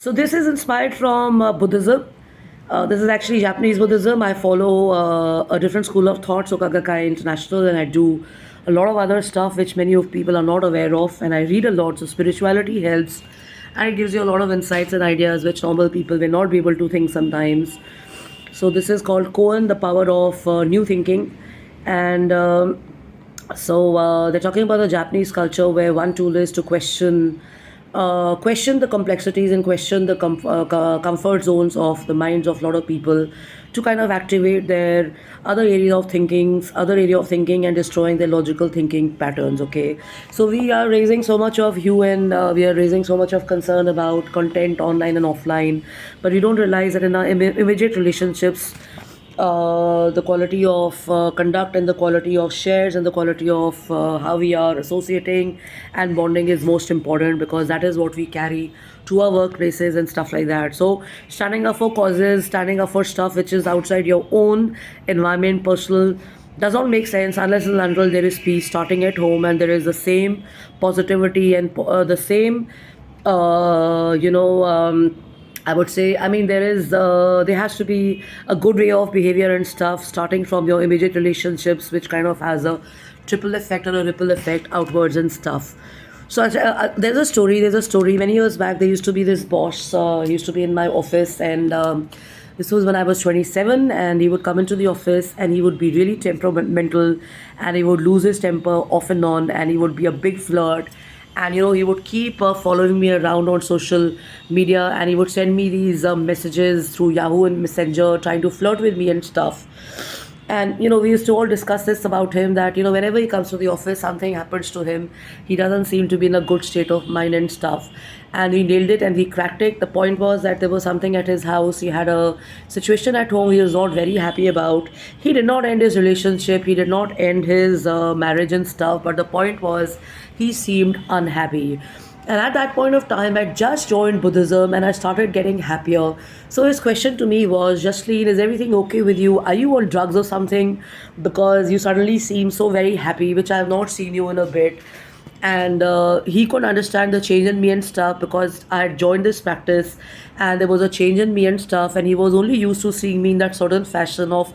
So this is inspired from Buddhism. This is actually Japanese Buddhism. I follow a different school of thought, so Gakkai International, and I do a lot of other stuff which many of people are not aware of. And I read a lot, so spirituality helps, and it gives you a lot of insights and ideas which normal people may not be able to think sometimes. So this is called Koan, the power of new thinking, and they're talking about the Japanese culture where one tool is to question the complexities and question the comfort zones of the minds of a lot of people to kind of activate their other area of thinking and destroying their logical thinking patterns. Okay, so we are raising so much of hue and we are raising so much of concern about content online and offline, but we don't realize that in our immediate relationships, the quality of conduct and the quality of shares and the quality of how we are associating and bonding is most important, because that is what we carry to our workplaces and stuff like that. So standing up for causes, standing up for stuff which is outside your own environment, personal, does not make sense unless and until there is peace starting at home and there is the same positivity and the same I would say, I mean, there has to be a good way of behavior and stuff, starting from your immediate relationships, which kind of has a triple effect or a ripple effect outwards and stuff. So there's a story. Many years back, there used to be this boss. He used to be in my office, and this was when I was 27. And he would come into the office, and he would be really temperamental, and he would lose his temper off and on, and he would be a big flirt, and he would keep following me around on social media, and he would send me these messages through Yahoo and Messenger trying to flirt with me and stuff. And we used to all discuss this about him, that whenever he comes to the office, something happens to him. He doesn't seem to be in a good state of mind and stuff. And he nailed it and he cracked it. The point was that there was something at his house. He had a situation at home he was not very happy about. He did not end his relationship, he did not end his marriage and stuff, but the point was he seemed unhappy. And at that point of time, I just joined Buddhism and I started getting happier. So his question to me was, Jasleen, is everything okay with you? Are you on drugs or something? Because you suddenly seem so very happy, which I have not seen you in a bit. And he couldn't understand the change in me and stuff, because I had joined this practice and there was a change in me and stuff. And he was only used to seeing me in that certain fashion of